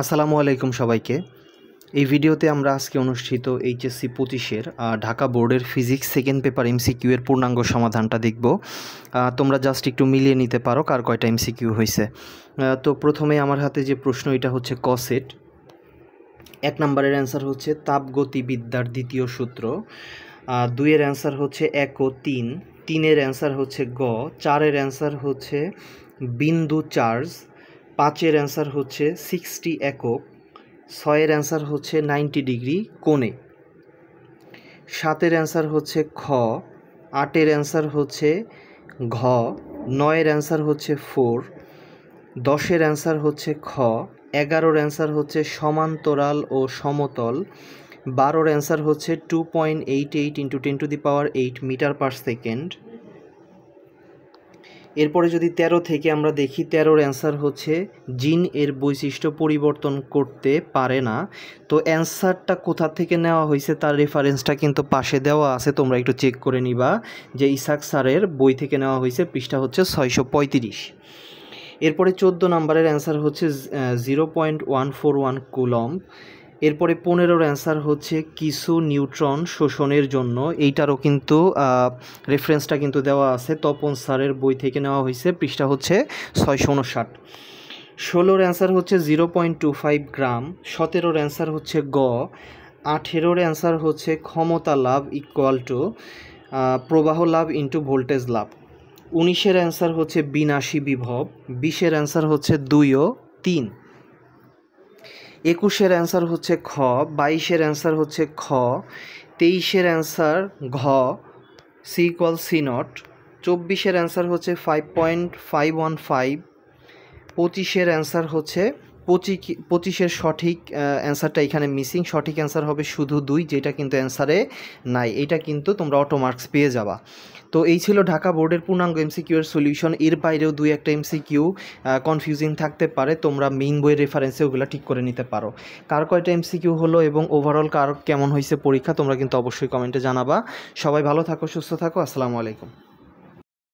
আসসালামু আলাইকুম সবাইকে। এই ভিডিওতে আমরা আজকে অনুষ্ঠিত এইচএসসি 25-এর ঢাকা বোর্ডের ফিজিক্স সেকেন্ড পেপার এমসিকিউ এর পূর্ণাঙ্গ সমাধানটা দেখব। তোমরা জাস্ট একটু মিলিয়ে নিতে পারো কার কয়টা এমসিকিউ হয়েছে। তো প্রথমে আমার হাতে যে প্রশ্ন এটা হচ্ছে ক সেট। 1 নম্বরের অ্যান্সার হচ্ছে তাপগতিবিদ্যার দ্বিতীয় সূত্র। 2 এর অ্যান্সার হচ্ছে 1 ও 3। 3 এর অ্যান্সার হচ্ছে গ। 4 এর অ্যান্সার হচ্ছে বিন্দু চার্জ। 5 এর অ্যান্সার হচ্ছে 60 একক। 6 এর অ্যান্সার হচ্ছে 90 ডিগ্রি কোণে। 7 এর অ্যান্সার হচ্ছে খ। 8 এর অ্যান্সার হচ্ছে ঘ। 9 এর অ্যান্সার হচ্ছে 4। 10 এর অ্যান্সার হচ্ছে খ। 11 এর অ্যান্সার হচ্ছে সমান্তরাল ও সমতল। 12 এর অ্যান্সার হচ্ছে 2.88 × 10⁸ মিটার পার সেকেন্ড। এরপরে যদি 13 থেকে আমরা দেখি, 13-র অ্যান্সার হচ্ছে জিন এর বৈশিষ্ট্য পরিবর্তন করতে পারে না। তো অ্যান্সারটা কোথা থেকে নেওয়া হয়েছে তার রেফারেন্সটা কিন্তু পাশে দেওয়া আছে, তোমরা একটু চেক করে নিবা যে ইসাক স্যারের বই থেকে নেওয়া হয়েছে, পৃষ্ঠা হচ্ছে 635। এরপরে 14 নম্বরের অ্যান্সার হচ্ছে 0.141 কুলম্ব। এরপরে 15-র অ্যান্সার হচ্ছে কিছু নিউট্রন শোষণের জন্য, এইটারও কিন্তু রেফারেন্সটা কিন্তু দেওয়া আছে, তপন স্যারের বই থেকে নেওয়া হয়েছে, পৃষ্ঠা হচ্ছে 659। 16-র অ্যান্সার হচ্ছে 0.25 গ্রাম। 17-র অ্যান্সার হচ্ছে গ। 18-র অ্যান্সার হচ্ছে ক্ষমতা লাভ ইকুয়াল টু প্রবাহ লাভ ইন্টু ভোল্টেজ লাভ। 19-এর অ্যান্সার হচ্ছে বিনাশী বিভব। 20-এর অ্যান্সার হচ্ছে 2 ও 3। 21-এর অ্যান্সার হচ্ছে খ। 22-এর অ্যান্সার হচ্ছে খ। 23-এর অ্যান্সার ঘ, সি ইকুয়াল সি নট। 24-এর অ্যান্সার হচ্ছে 5.515। 25-এর অ্যান্সার হচ্ছে 25-এর সঠিক অ্যান্সারটা এখানে মিসিং, সঠিক অ্যান্সার হবে শুধু 2, যেটা কিন্তু অ্যান্সারে নাই, এটা কিন্তু তোমরা অটো মার্কস পেয়ে যাবা। তো এই ছিল ঢাকা বোর্ডের পূর্ণাঙ্গ এমসিকিউ এর সলিউশন। এর বাইরেও 2-1টা এমসিকিউ কনফিউজিং থাকতে পারে, তোমরা মেইন বইয়ের রেফারেন্সে ওগুলো ঠিক করে নিতে পারো। কার কয়টা এমসিকিউ হলো এবং ওভারঅল কার কেমন হয়েছে পরীক্ষা তোমরা কিন্তু অবশ্যই কমেন্টে জানাবা। সবাই ভালো থাকো, সুস্থ থাকো, আসসালামু আলাইকুম।